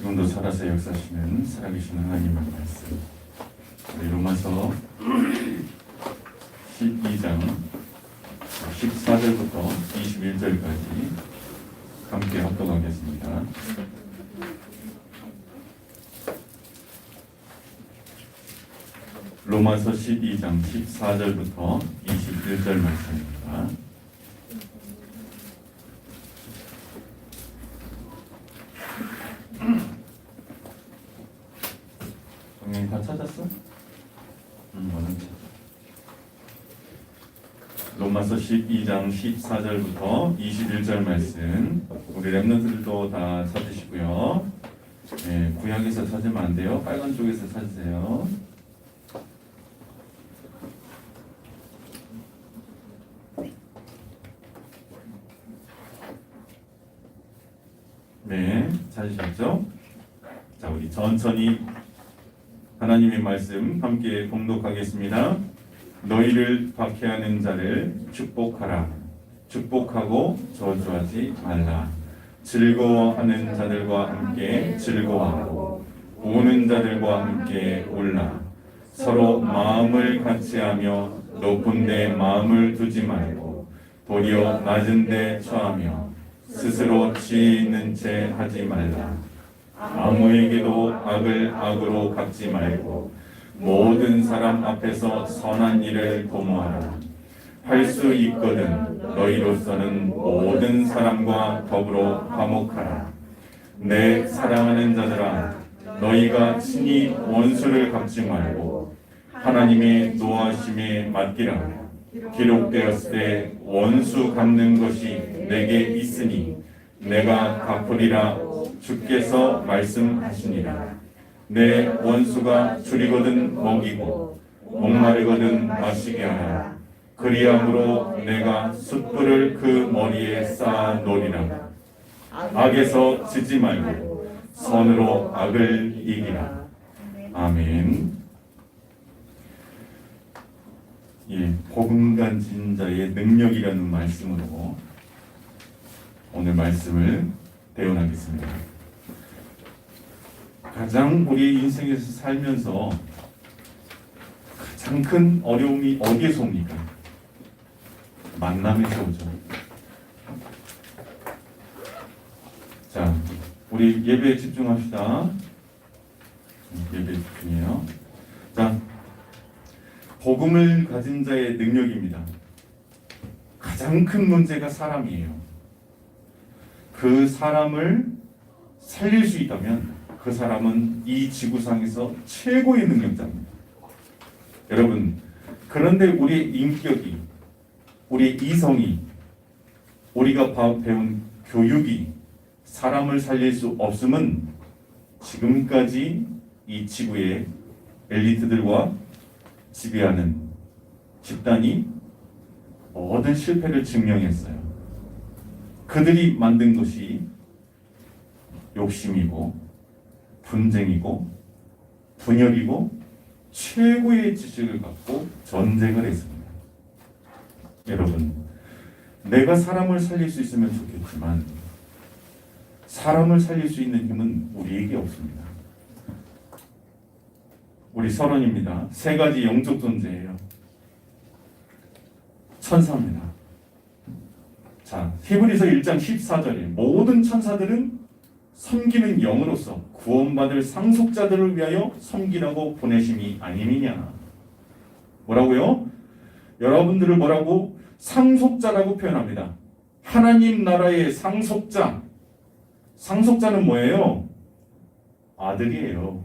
지금도 살아서 역사하시는 살아계신 하나님의 말씀, 우리 로마서 12장 14절부터 21절까지 함께 합독하겠습니다. 로마서 12장 14절부터 21절 말씀입니다. 정영이 다 찾았어? 얼른 찾아. 로마서 12장 14절부터 21절 말씀, 우리 랩런트들도 다 찾으시고요. 네, 구약에서 찾으면 안 돼요. 빨간 쪽에서 찾으세요. 네, 찾으셨죠? 자, 우리 천천히 하나님의 말씀 함께 봉독하겠습니다. 너희를 박해하는 자를 축복하라. 축복하고 저주하지 말라. 즐거워하는 자들과 함께 즐거워하고 우는 자들과 함께 울라. 서로 마음을 같이하며 높은 데 마음을 두지 말고 도리어 낮은 데 처하며 스스로 지혜 있는 채 하지 말라. 아무에게도 악을 악으로 갚지 말고 모든 사람 앞에서 선한 일을 도모하라. 할 수 있거든 너희로서는 모든 사람과 더불어 화목하라. 내 사랑하는 자들아, 너희가 친히 원수를 갚지 말고 하나님의 노하심에 맡기라. 기록되었을 때 원수 갚는 것이 내게 있으니 내가 갚으리라 주께서 말씀하시니라. 내 원수가 줄이거든 먹이고 목마르거든 마시게 하라. 그리함으로 내가 숯불을 그 머리에 쌓아 놓으리라. 악에서 지지 말고 선으로 악을 이기라. 아멘. 예, 복음 가진 자의 능력이라는 말씀으로 오늘 말씀을 대언하겠습니다. 가장 우리 인생에서 살면서 가장 큰 어려움이 어디에서 옵니까? 만남에서 오죠. 자, 우리 예배에 집중합시다. 예배에 집중해요. 자, 복음을 가진 자의 능력입니다. 가장 큰 문제가 사람이에요. 그 사람을 살릴 수 있다면 그 사람은 이 지구상에서 최고의 능력자입니다. 여러분, 그런데 우리의 인격이, 우리의 이성이, 우리가 배운 교육이 사람을 살릴 수 없음은 지금까지 이 지구의 엘리트들과 지배하는 집단이 모든 실패를 증명했어요. 그들이 만든 것이 욕심이고 분쟁이고 분열이고 최고의 지식을 갖고 전쟁을 했습니다. 여러분, 내가 사람을 살릴 수 있으면 좋겠지만 사람을 살릴 수 있는 힘은 우리에게 없습니다. 우리 서론입니다. 세 가지 영적 존재예요. 천사입니다. 자, 히브리서 1장 14절에 모든 천사들은 섬기는 영으로서 구원받을 상속자들을 위하여 섬기라고 보내심이 아니느냐. 뭐라고요? 여러분들을 뭐라고? 상속자라고 표현합니다. 하나님 나라의 상속자. 상속자는 뭐예요? 아들이에요.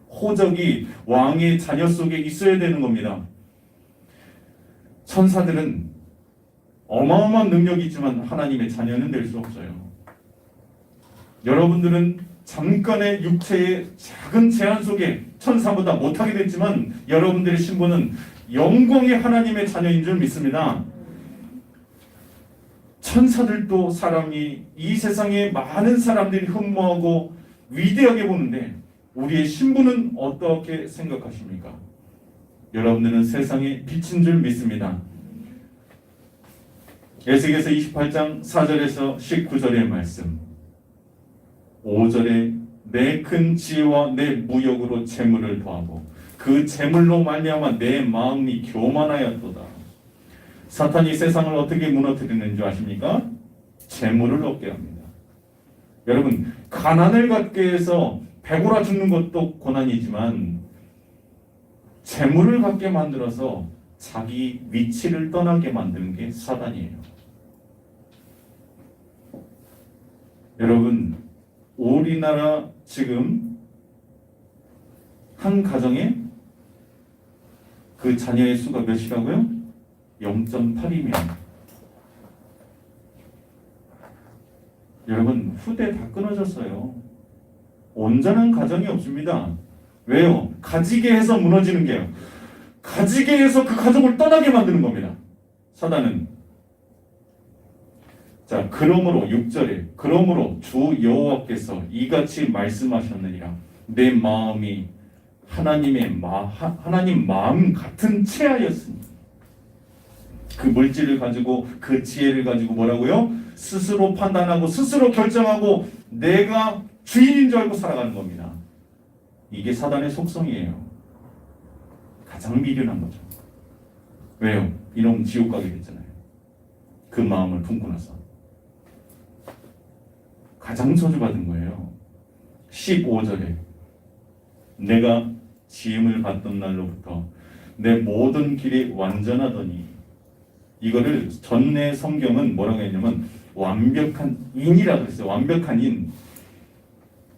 호적이 왕의 자녀 속에 있어야 되는 겁니다. 천사들은 어마어마한 능력이 있지만 하나님의 자녀는 될 수 없어요. 여러분들은 잠깐의 육체의 작은 제한 속에 천사보다 못하게 됐지만 여러분들의 신분은 영광의 하나님의 자녀인 줄 믿습니다. 천사들도 사람이 이 세상에 많은 사람들이 흠모하고 위대하게 보는데 우리의 신분은 어떻게 생각하십니까? 여러분들은 세상의 빛인 줄 믿습니다. 에스겔서 28장 4절에서 19절의 말씀, 5절에 내 큰 지혜와 내 무역으로 재물을 더하고 그 재물로 말미암아 내 마음이 교만하였도다. 사탄이 세상을 어떻게 무너뜨리는 줄 아십니까? 재물을 얻게 합니다. 여러분, 가난을 갖게 해서 배고라 죽는 것도 고난이지만 재물을 갖게 만들어서 자기 위치를 떠나게 만드는 게 사단이에요. 여러분, 우리나라 지금 한 가정에 그 자녀의 수가 몇이라고요? 0.8이면 여러분, 후대 다 끊어졌어요. 온전한 가정이 없습니다. 왜요? 가지게 해서 무너지는 게요. 가지게 해서 그 가족을 떠나게 만드는 겁니다. 사단은. 자, 그러므로 6절에 그러므로 주 여호와께서 이같이 말씀하셨느니라. 내 마음이 하나님 마음 같은 체하였으니 그 물질을 가지고 그 지혜를 가지고 뭐라고요? 스스로 판단하고 스스로 결정하고 내가 주인인 줄 알고 살아가는 겁니다. 이게 사단의 속성이에요. 가장 미련한 거죠. 왜요? 이놈 지옥 가게 됐잖아요. 그 마음을 품고 나서. 가장 저주받은 거예요. 15절에 내가 지음을 받던 날로부터 내 모든 길이 완전하더니, 이거를 전내 성경은 뭐라고 했냐면 완벽한 인이라고 했어요. 완벽한 인.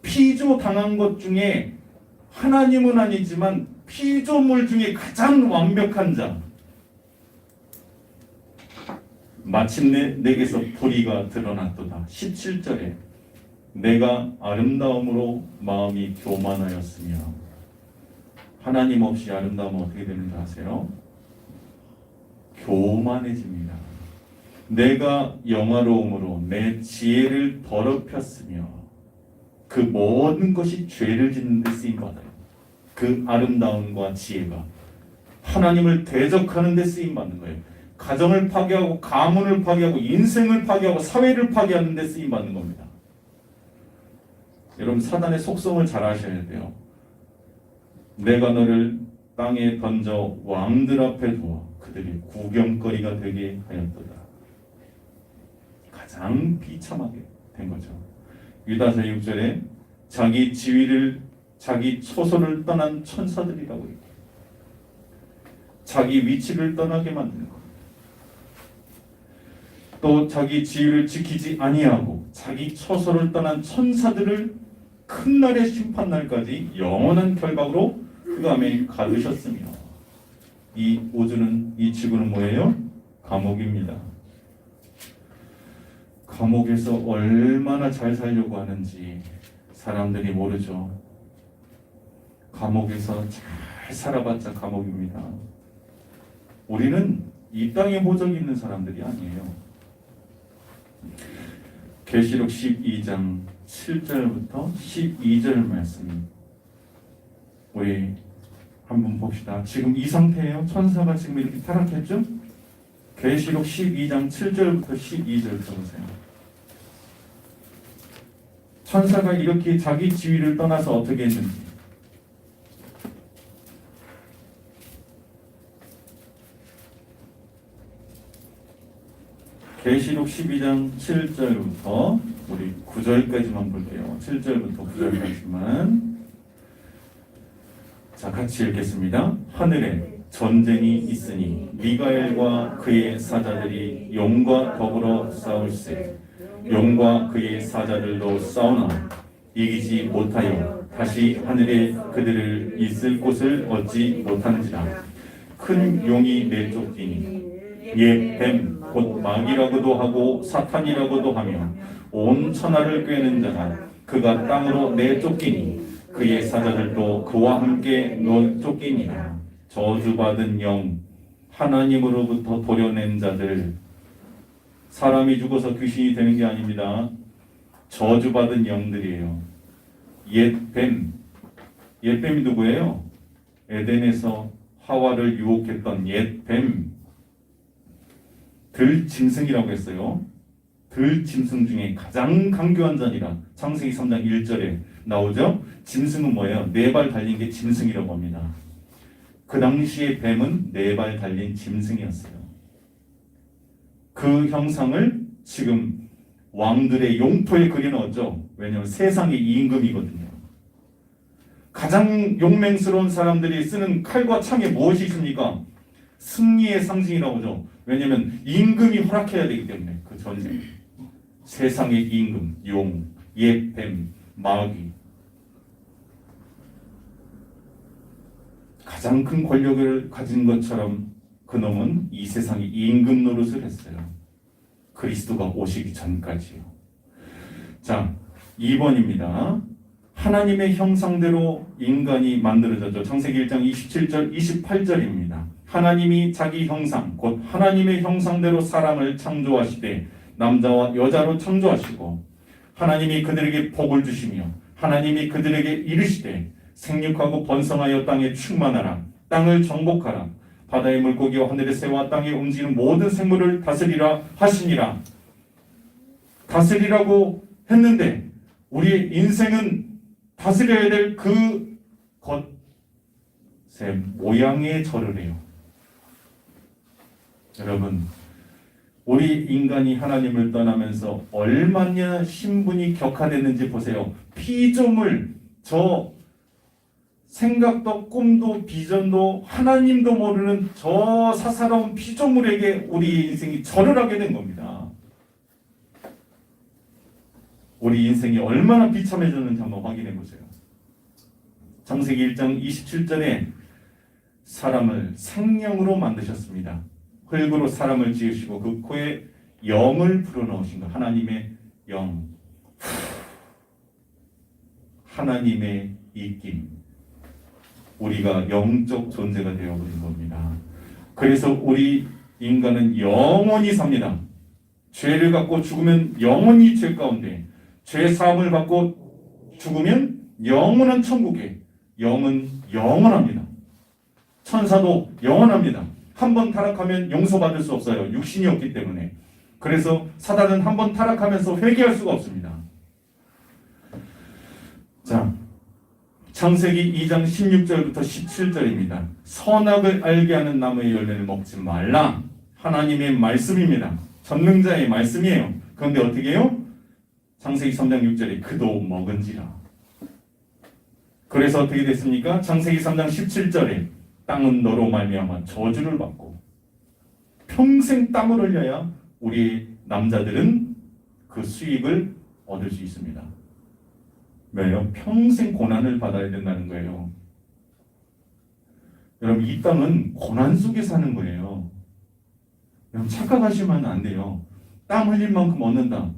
피조 당한 것 중에 하나님은 아니지만 피조물 중에 가장 완벽한 자. 마침내 내게서 불의가 드러났도다. 17절에 내가 아름다움으로 마음이 교만하였으며, 하나님 없이 아름다움은 어떻게 되는지 아세요? 교만해집니다. 내가 영화로움으로 내 지혜를 더럽혔으며, 그 모든 것이 죄를 짓는 데 쓰임받아요. 그 아름다움과 지혜가 하나님을 대적하는 데 쓰임받는 거예요. 가정을 파괴하고 가문을 파괴하고 인생을 파괴하고 사회를 파괴하는 데 쓰임받는 겁니다. 여러분, 사단의 속성을 잘 아셔야 돼요. 내가 너를 땅에 던져 왕들 앞에 두어 그들이 구경거리가 되게 하였도다. 가장 비참하게 된 거죠. 유다서 6절에 자기 지위를, 자기 초소를 떠난 천사들이라고 했고, 자기 위치를 떠나게 만드는 것. 또 자기 지위를 지키지 아니하고 자기 처소를 떠난 천사들을 큰 날의 심판날까지 영원한 결박으로 흑암에 가두셨으며, 이 우주는, 이 지구는 뭐예요? 감옥입니다. 감옥에서 얼마나 잘 살려고 하는지 사람들이 모르죠. 감옥에서 잘 살아봤자 감옥입니다. 우리는 이 땅에 보적이 있는 사람들이 아니에요. 계시록 12장 7절부터 12절 말씀 우리 한번 봅시다. 지금 이 상태예요. 천사가 지금 이렇게 타락했죠? 계시록 12장 7절부터 12절 보세요. 천사가 이렇게 자기 지위를 떠나서 어떻게 했는지. 계시록 12장 7절부터 우리 9절까지만 볼게요. 7절부터 9절까지만. 자, 같이 읽겠습니다. 하늘에 전쟁이 있으니 미가엘과 그의 사자들이 용과 더불어 싸울세. 용과 그의 사자들도 싸우나 이기지 못하여 다시 하늘에 그들을 있을 곳을 얻지 못하는지라. 큰 용이 내쫓기니 옛 뱀 곧 마귀라고도 하고 사탄이라고도 하며 온 천하를 꿰는 자가 그가 땅으로 내쫓기니 그의 사자들도 그와 함께 내쫓기니라. 저주받은 영, 하나님으로부터 도려낸 자들. 사람이 죽어서 귀신이 되는 게 아닙니다. 저주받은 영들이에요. 옛뱀. 옛뱀이 누구예요? 에덴에서 하와를 유혹했던 옛뱀. 들짐승이라고 했어요. 들짐승 중에 가장 강교한 자니라. 창세기 3장 1절에 나오죠? 짐승은 뭐예요? 4발 달린 게 짐승이라고 합니다. 그 당시에 뱀은 4발 달린 짐승이었어요. 그 형상을 지금 왕들의 용토에 그려넣었죠. 왜냐하면 세상의 임금이거든요. 가장 용맹스러운 사람들이 쓰는 칼과 창에 무엇이 있습니까? 승리의 상징이라고 하죠. 왜냐하면 임금이 허락해야 되기 때문에 그 전쟁. 세상의 임금, 용, 옛 뱀, 마귀. 가장 큰 권력을 가진 것처럼 그놈은 이 세상의 임금 노릇을 했어요. 그리스도가 오시기 전까지요. 자, 2번입니다. 하나님의 형상대로 인간이 만들어졌죠. 창세기 1장 27절, 28절입니다. 하나님이 자기 형상, 곧 하나님의 형상대로 사람을 창조하시되 남자와 여자로 창조하시고 하나님이 그들에게 복을 주시며 하나님이 그들에게 이르시되 생육하고 번성하여 땅에 충만하라. 땅을 정복하라. 바다의 물고기와 하늘의 새와 땅에 움직이는 모든 생물을 다스리라 하시니라. 다스리라고 했는데 우리의 인생은 다스려야 될 그 것의 모양에 절을 해요. 여러분, 우리 인간이 하나님을 떠나면서 얼마나 신분이 격화됐는지 보세요. 피조물, 저 생각도 꿈도 비전도 하나님도 모르는 저 사사로운 피조물에게 우리 인생이 절을 하게 된 겁니다. 우리 인생이 얼마나 비참해졌는지 한번 확인해 보세요. 창세기 1장 27절에 사람을 생명으로 만드셨습니다. 흙으로 사람을 지으시고 그 코에 영을 불어넣으신 것. 하나님의 영. 하나님의 입김. 우리가 영적 존재가 되어버린 겁니다. 그래서 우리 인간은 영원히 삽니다. 죄를 갖고 죽으면 영원히 죄 가운데, 죄 사함을 받고 죽으면 영원한 천국에, 영은 영원합니다. 천사도 영원합니다. 한 번 타락하면 용서받을 수 없어요. 육신이 없기 때문에. 그래서 사단은 한 번 타락하면서 회개할 수가 없습니다. 자, 창세기 2장 16절부터 17절입니다. 선악을 알게 하는 나무의 열매를 먹지 말라. 하나님의 말씀입니다. 전능자의 말씀이에요. 그런데 어떻게 해요? 창세기 3장 6절에 그도 먹은지라. 그래서 어떻게 됐습니까? 창세기 3장 17절에 땅은 너로 말미암아 저주를 받고 평생 땀을 흘려야 우리 남자들은 그 수익을 얻을 수 있습니다. 왜요? 평생 고난을 받아야 된다는 거예요. 여러분, 이 땅은 고난 속에 사는 거예요. 여러분, 착각하시면 안 돼요. 땀 흘릴 만큼 얻는다.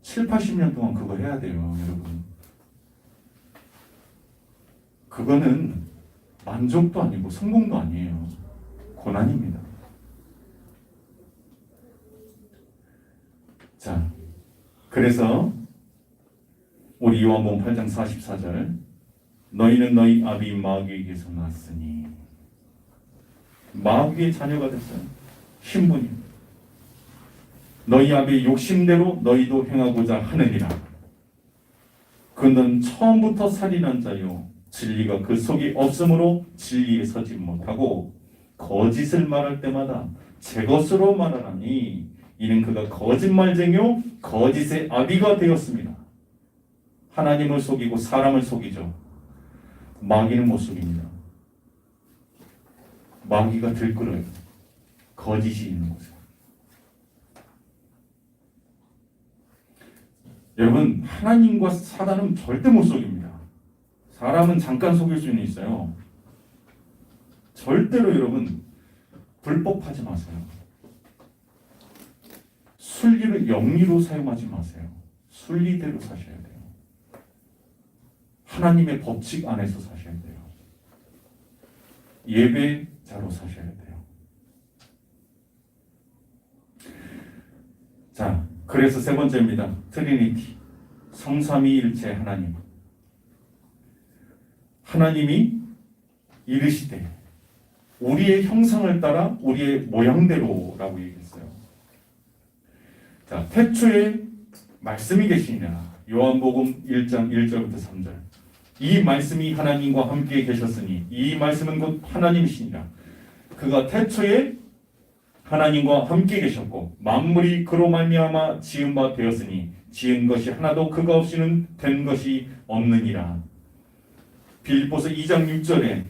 7, 80년 동안 그거 해야 돼요, 여러분. 그거는 만족도 아니고 성공도 아니에요. 고난입니다. 자, 그래서 우리 요한복음 8장 44절, 너희는 너희 아비 마귀에게서 났으니, 마귀의 자녀가 됐어요. 신분이. 너희 아비의 욕심대로 너희도 행하고자 하느니라. 그는 처음부터 살인한 자요, 진리가 그 속에 없으므로 진리에 서지 못하고 거짓을 말할 때마다 제 것으로 말하나니 이는 그가 거짓말쟁이요 거짓의 아비가 되었습니다. 하나님을 속이고 사람을 속이죠. 마귀는 못 속입니다. 마귀가 들끓어요. 거짓이 있는 곳에. 여러분, 하나님과 사단은 절대 못 속입니다. 사람은 잠깐 속일 수는 있어요. 절대로 여러분 불법하지 마세요. 순리를 영리로 사용하지 마세요. 순리대로 사셔야 돼요. 하나님의 법칙 안에서 사셔야 돼요. 예배자로 사셔야 돼요. 자, 그래서 세 번째입니다. 트리니티. 성삼위일체 하나님. 하나님이 이르시되 우리의 형상을 따라 우리의 모양대로라고 얘기했어요. 자, 태초에 말씀이 계시니라. 요한복음 1장 1절부터 3절. 이 말씀이 하나님과 함께 계셨으니 이 말씀은 곧 하나님이시니라. 그가 태초에 하나님과 함께 계셨고 만물이 그로 말미암아 지은 바 되었으니 지은 것이 하나도 그가 없이는 된 것이 없느니라. 빌립보서 2장 6절에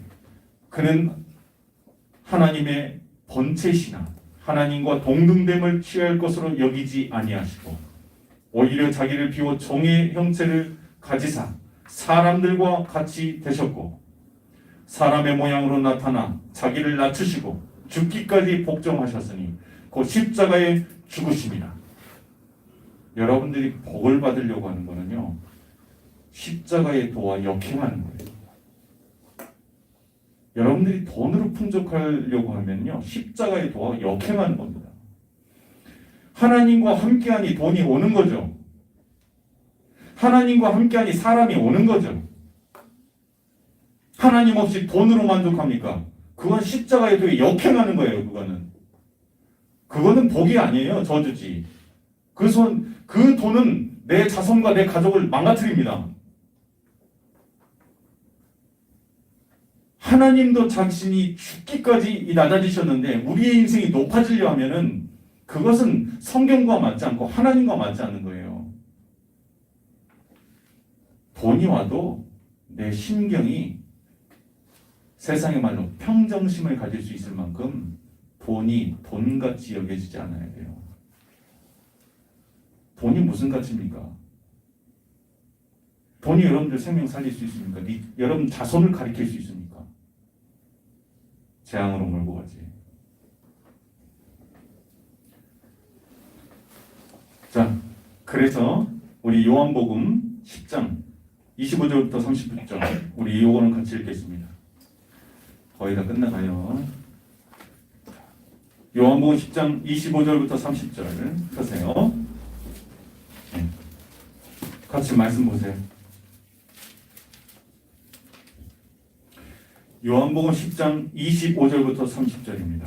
그는 하나님의 본체시나 하나님과 동등됨을 취할 것으로 여기지 아니하시고 오히려 자기를 비워 종의 형체를 가지사 사람들과 같이 되셨고 사람의 모양으로 나타나 자기를 낮추시고 죽기까지 복종하셨으니 곧 십자가에 죽으심이라. 여러분들이 복을 받으려고 하는 거는요, 십자가의 도와 역행하는 거예요. 여러분들이 돈으로 풍족하려고 하면요, 십자가의 도와 역행하는 겁니다. 하나님과 함께하니 돈이 오는 거죠. 하나님과 함께하니 사람이 오는 거죠. 하나님 없이 돈으로 만족합니까? 그건 십자가의 도에 역행하는 거예요. 그거는 복이 아니에요. 저주지. 그 돈은 내 자손과 내 가족을 망가뜨립니다. 하나님도 자신이 죽기까지 낮아지셨는데 우리의 인생이 높아지려 하면은 그것은 성경과 맞지 않고 하나님과 맞지 않는 거예요. 돈이 와도 내 심경이 세상의 말로 평정심을 가질 수 있을 만큼 돈이 돈같이 여겨지지 않아야 돼요. 돈이 무슨 가치입니까? 돈이 여러분들 생명 살릴 수 있습니까? 여러분 자손을 가리킬 수 있습니까? 재앙으로 몰고 가지. 자, 그래서 우리 요한복음 10장 25절부터 30절 우리 요거는 같이 읽겠습니다. 거의 다 끝나가요. 요한복음 10장 25절부터 30절 펴세요. 네. 같이 말씀 보세요. 요한복음 10장 25절부터 30절입니다.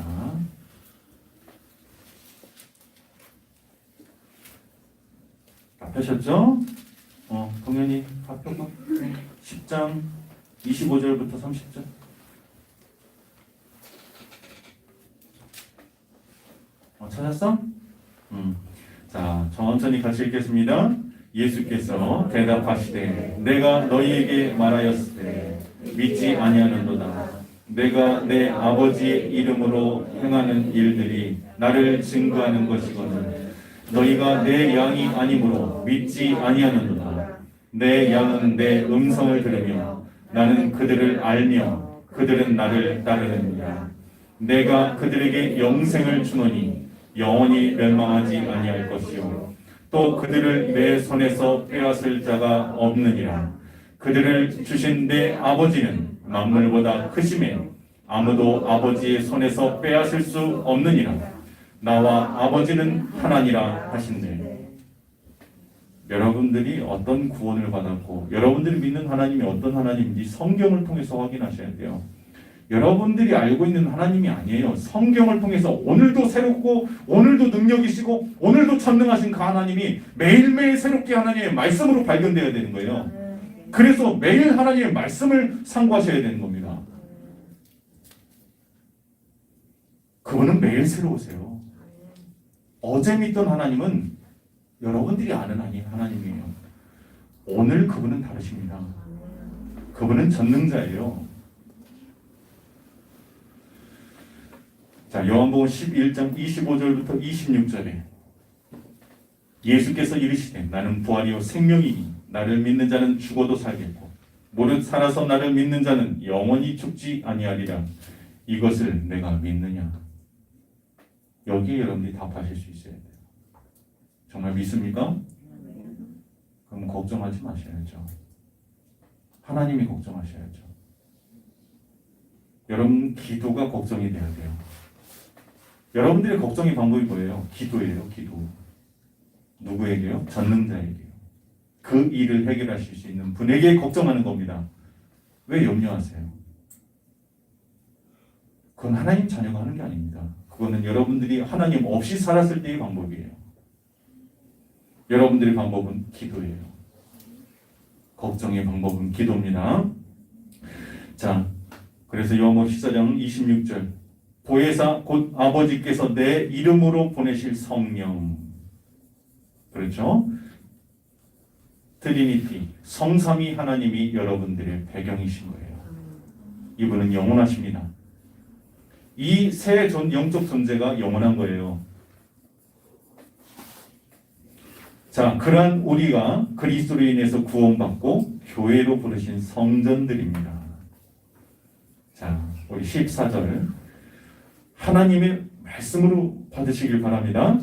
다 펴셨죠? 동현이 다 펴고 10장 25절부터 30절. 찾았어? 자, 천천히 같이 읽겠습니다. 예수께서 대답하시되 내가 너희에게 말하였을 때 믿지 아니하는도다. 내가 내 아버지의 이름으로 행하는 일들이 나를 증거하는 것이거늘 너희가 내 양이 아니므로 믿지 아니하는도다. 내 양은 내 음성을 들으며 나는 그들을 알며 그들은 나를 따르느니라. 내가 그들에게 영생을 주노니 영원히 멸망하지 아니할 것이요 또 그들을 내 손에서 빼앗을 자가 없느니라. 그들을 주신 내 아버지는 만물보다 크심에 아무도 아버지의 손에서 빼앗을 수 없느니라. 나와 아버지는 하나니라 하신대. 여러분들이 어떤 구원을 받았고 여러분들이 믿는 하나님이 어떤 하나님인지 성경을 통해서 확인하셔야 돼요. 여러분들이 알고 있는 하나님이 아니에요. 성경을 통해서 오늘도 새롭고 오늘도 능력이시고 오늘도 전능하신 그 하나님이 매일매일 새롭게 하나님의 말씀으로 발견되어야 되는 거예요. 그래서 매일 하나님의 말씀을 상고하셔야 되는 겁니다. 그분은 매일 새로우세요. 어제 믿던 하나님은 여러분들이 아는 하나님이에요. 오늘 그분은 다르십니다. 그분은 전능자예요. 자, 요한복음 11장 25절부터 26절에 예수께서 이르시되 나는 부활이요 생명이니 나를 믿는 자는 죽어도 살겠고 무릇 살아서 나를 믿는 자는 영원히 죽지 아니하리라. 이것을 내가 믿느냐? 여기에 여러분들이 답하실 수 있어야 돼요. 정말 믿습니까? 그럼 걱정하지 마셔야죠. 하나님이 걱정하셔야죠. 여러분 기도가 걱정이 돼야 돼요. 여러분들의 걱정의 방법이 뭐예요? 기도예요. 기도. 누구에게요? 전능자에게요. 그 일을 해결하실 수 있는 분에게 걱정하는 겁니다. 왜 염려하세요? 그건 하나님 자녀가 하는 게 아닙니다. 그거는 여러분들이 하나님 없이 살았을 때의 방법이에요. 여러분들의 방법은 기도예요. 걱정의 방법은 기도입니다. 자, 그래서 요한복음 14장 26절 보혜사 곧 아버지께서 내 이름으로 보내실 성령, 그렇죠? 트리니티, 성삼위 하나님이 여러분들의 배경이신 거예요. 이분은 영원하십니다. 이 세 영적 존재가 영원한 거예요. 자, 그러한 우리가 그리스도로 인해서 구원받고 교회로 부르신 성전들입니다. 자, 우리 14절 하나님의 말씀으로 받으시길 바랍니다.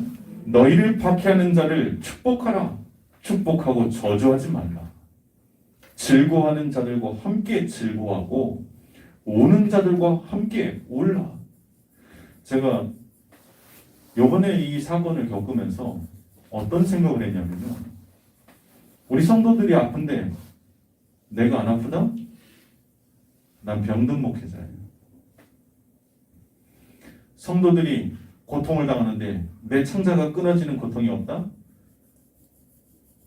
너희를 박해하는 자를 축복하라. 축복하고 저주하지 말라. 즐거워하는 자들과 함께 즐거워하고 우는 자들과 함께 울라. 제가 요번에 이 사건을 겪으면서 어떤 생각을 했냐면요, 우리 성도들이 아픈데 내가 안 아프다? 난 병든 목회자예요. 성도들이 고통을 당하는데 내 창자가 끊어지는 고통이 없다?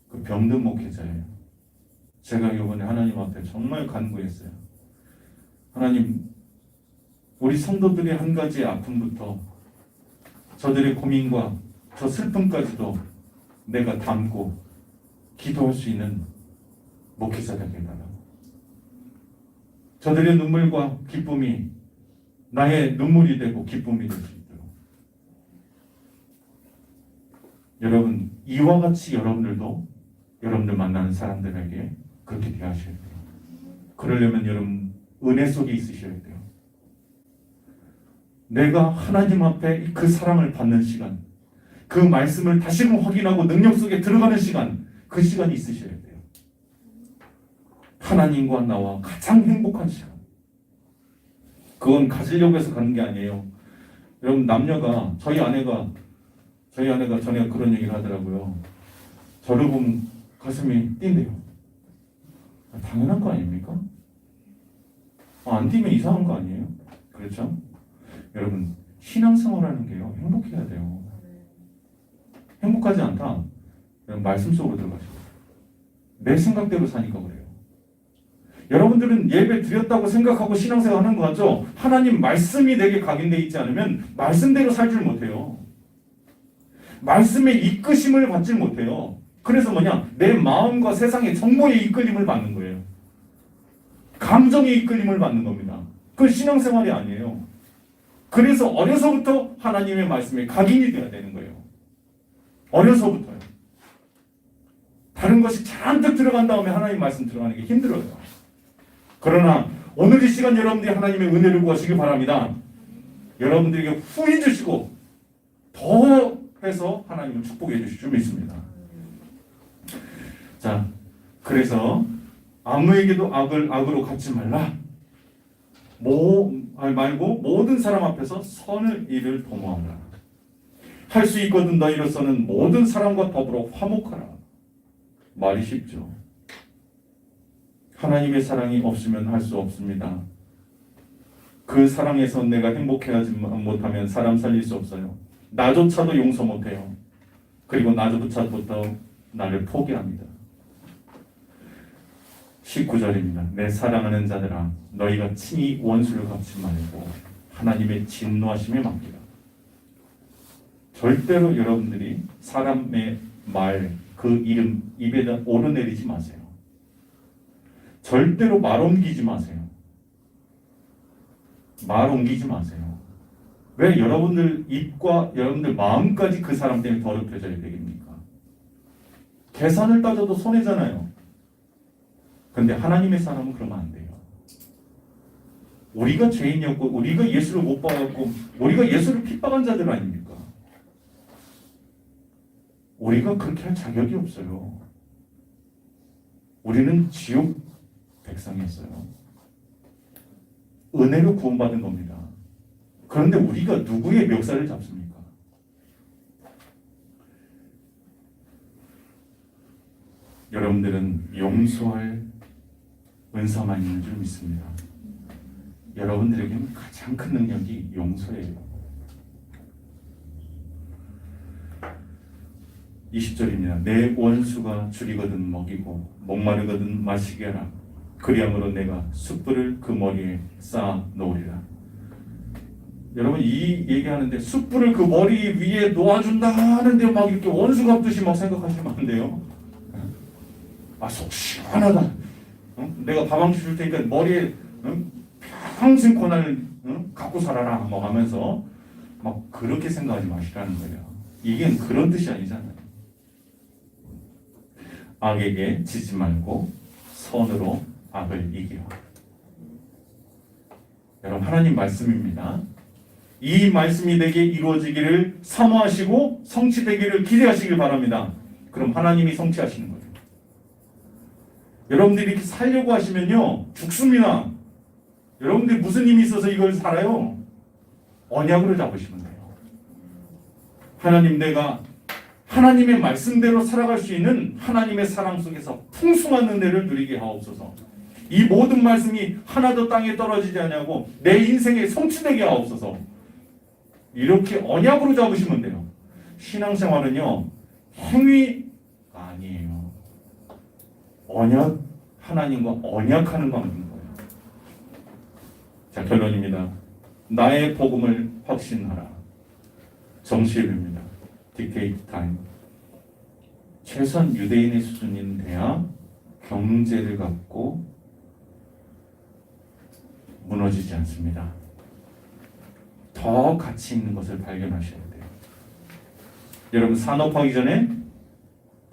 그 병든 목회자예요. 제가 이번에 하나님 앞에 정말 간구했어요. 하나님, 우리 성도들의 한 가지 아픔부터 저들의 고민과 저 슬픔까지도 내가 담고 기도할 수 있는 목회자가 되달라. 저들의 눈물과 기쁨이 나의 눈물이 되고 기쁨이 될 수 있도록. 여러분, 이와 같이 여러분들도 여러분들 만나는 사람들에게 그렇게 대하셔야 돼요. 그러려면 여러분 은혜 속에 있으셔야 돼요. 내가 하나님 앞에 그 사랑을 받는 시간, 그 말씀을 다시금 확인하고 능력 속에 들어가는 시간, 그 시간이 있으셔야 돼요. 하나님과 나와 가장 행복한 시간. 그건 가지려고 해서 가는 게 아니에요. 여러분, 남녀가, 저희 아내가 전에 그런 얘기를 하더라고요. 저를 보면 가슴이 뛴대요. 당연한 거 아닙니까? 안 뛰면 이상한 거 아니에요? 그렇죠? 여러분, 신앙생활하는 게요, 행복해야 돼요. 행복하지 않다? 그냥 말씀 속으로 들어가시고 내 생각대로 사니까 그래요. 여러분들은 예배 드렸다고 생각하고 신앙생활 하는 거 같죠? 하나님 말씀이 내게 각인되어 있지 않으면 말씀대로 살질 못해요. 말씀의 이끄심을 받질 못해요. 그래서 뭐냐? 내 마음과 세상의 정보의 이끌림을 받는 거예요. 감정의 이끌림을 받는 겁니다. 그건 신앙생활이 아니에요. 그래서 어려서부터 하나님의 말씀에 각인이 되어야 되는 거예요. 어려서부터요. 다른 것이 잔뜩 들어간 다음에 하나님 말씀 들어가는 게 힘들어요. 그러나 오늘 이 시간 여러분들이 하나님의 은혜를 구하시기 바랍니다. 여러분들에게 후히 주시고 더 해서 하나님을 축복해 주실 줄 믿습니다. 자, 그래서 아무에게도 악을 악으로 갚지 말라. 말고 모든 사람 앞에서 선을 일을 도모하라. 할 수 있거든 너희로서는 모든 사람과 더불어 화목하라. 말이 쉽죠. 하나님의 사랑이 없으면 할 수 없습니다. 그 사랑에서 내가 행복해하지 못하면 사람 살릴 수 없어요. 나조차도 용서 못해요. 그리고 나조차부터 나를 포기합니다. 19절입니다. 내 사랑하는 자들아, 너희가 친히 원수를 갚지 말고 하나님의 진노하심에 맡기라. 절대로 여러분들이 사람의 말, 그 이름 입에다 오르내리지 마세요. 절대로 말 옮기지 마세요. 말 옮기지 마세요. 왜 여러분들 입과 여러분들 마음까지 그 사람 때문에 더럽혀져야 되겠습니까? 계산을 따져도 손해잖아요. 근데 하나님의 사람은 그러면 안 돼요. 우리가 죄인이었고 우리가 예수를 못 받았고 우리가 예수를 핍박한 자들 아닙니까? 우리가 그렇게 할 자격이 없어요. 우리는 지옥 백성이었어요. 은혜로 구원받은 겁니다. 그런데 우리가 누구의 멱살을 잡습니까? 여러분들은 용서할 은사만 있는 줄 믿습니다. 여러분들에게는 가장 큰 능력이 용서예요. 20절입니다. 내 원수가 줄이거든 먹이고 목마르거든 마시게 하라. 그리함으로 내가 숯불을 그 머리에 쌓아 놓으리라. 여러분 이 얘기하는데 숯불을 그 머리 위에 놓아준다 하는데 막 이렇게 원수 갚듯이 막 생각하시면 안 돼요. 속 시원하다. 내가 밥 한 끼 줄 테니까 머리에 평생 고난을 갖고 살아라 뭐 하면서 막 그렇게 생각하지 마시라는 거예요. 이게 그런 뜻이 아니잖아요. 악에게 지지 말고 선으로 악을 이기라. 여러분 하나님 말씀입니다. 이 말씀이 내게 이루어지기를 사모하시고 성취되기를 기대하시길 바랍니다. 그럼 하나님이 성취하시는 거예요. 여러분들이 이렇게 살려고 하시면요 죽습니다. 여러분들이 무슨 힘이 있어서 이걸 살아요? 언약으로 잡으시면 돼요. 하나님, 내가 하나님의 말씀대로 살아갈 수 있는 하나님의 사랑 속에서 풍성한 은혜를 누리게 하옵소서. 이 모든 말씀이 하나도 땅에 떨어지지 않냐고 내 인생에 성취되게 하옵소서. 이렇게 언약으로 잡으시면 돼요. 신앙생활은요 행위가 아니에요. 언약, 하나님과 언약하는 관계인 거예요. 자, 결론입니다. 나의 복음을 확신하라. 정시예배입니다. 디케이트 타임. 최소한 유대인의 수준인 돼야 경제를 갖고 무너지지 않습니다. 더 가치 있는 것을 발견하셔야 돼요. 여러분 산업하기 전에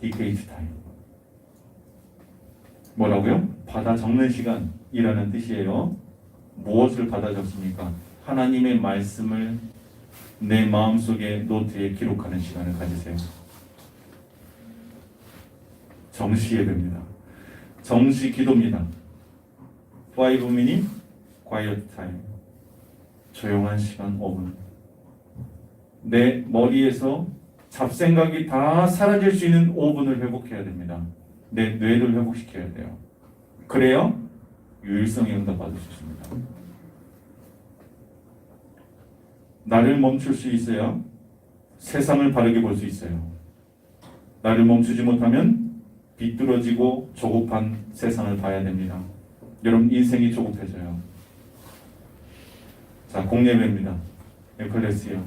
디케이트 타임. 뭐라고요? 받아 적는 시간이라는 뜻이에요. 무엇을 받아 적습니까? 하나님의 말씀을 내 마음속에 노트에 기록하는 시간을 가지세요. 정시 예배입니다. 정시 기도입니다. 5 minute quiet time. 조용한 시간 5분. 내 머리에서 잡생각이 다 사라질 수 있는 5분을 회복해야 됩니다. 내 뇌를 회복시켜야 돼요. 그래야 유일성의 응답 받을 수 있습니다. 나를 멈출 수 있어야 세상을 바르게 볼 수 있어요. 나를 멈추지 못하면 비뚤어지고 조급한 세상을 봐야 됩니다. 여러분 인생이 조급해져요. 자, 공예배입니다. 에클레시아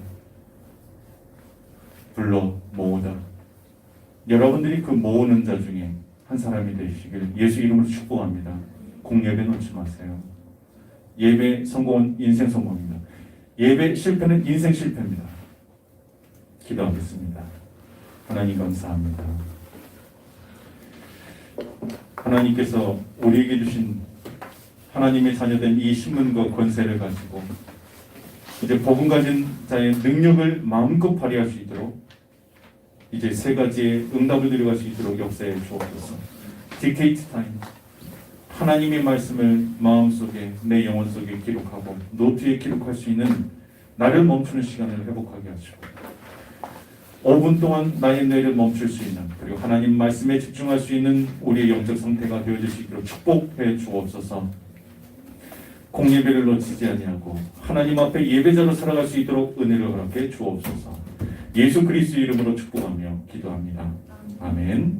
불러 모으다. 여러분들이 그 모으는 자 중에 한 사람이 되시길 예수 이름으로 축복합니다. 공예배 놓지 마세요. 예배 성공은 인생 성공입니다. 예배 실패는 인생 실패입니다. 기도하겠습니다. 하나님 감사합니다. 하나님께서 우리에게 주신 하나님의 자녀된 이 신분과 권세를 가지고 이제 복음 가진 자의 능력을 마음껏 발휘할 수 있도록 이제 세 가지의 응답을 드려갈 수 있도록 역사해 주옵소서. 디케이트 타임. 하나님의 말씀을 마음속에 내 영혼 속에 기록하고 노트에 기록할 수 있는 나를 멈추는 시간을 회복하게 하시고 5분 동안 나의 뇌를 멈출 수 있는 그리고 하나님 말씀에 집중할 수 있는 우리의 영적 상태가 되어질 수 있도록 축복해 주옵소서. 공예배를 놓치지 아니하고 하나님 앞에 예배자로 살아갈 수 있도록 은혜를 허락해 주옵소서. 예수 그리스도 이름으로 축복하며 기도합니다. 아멘.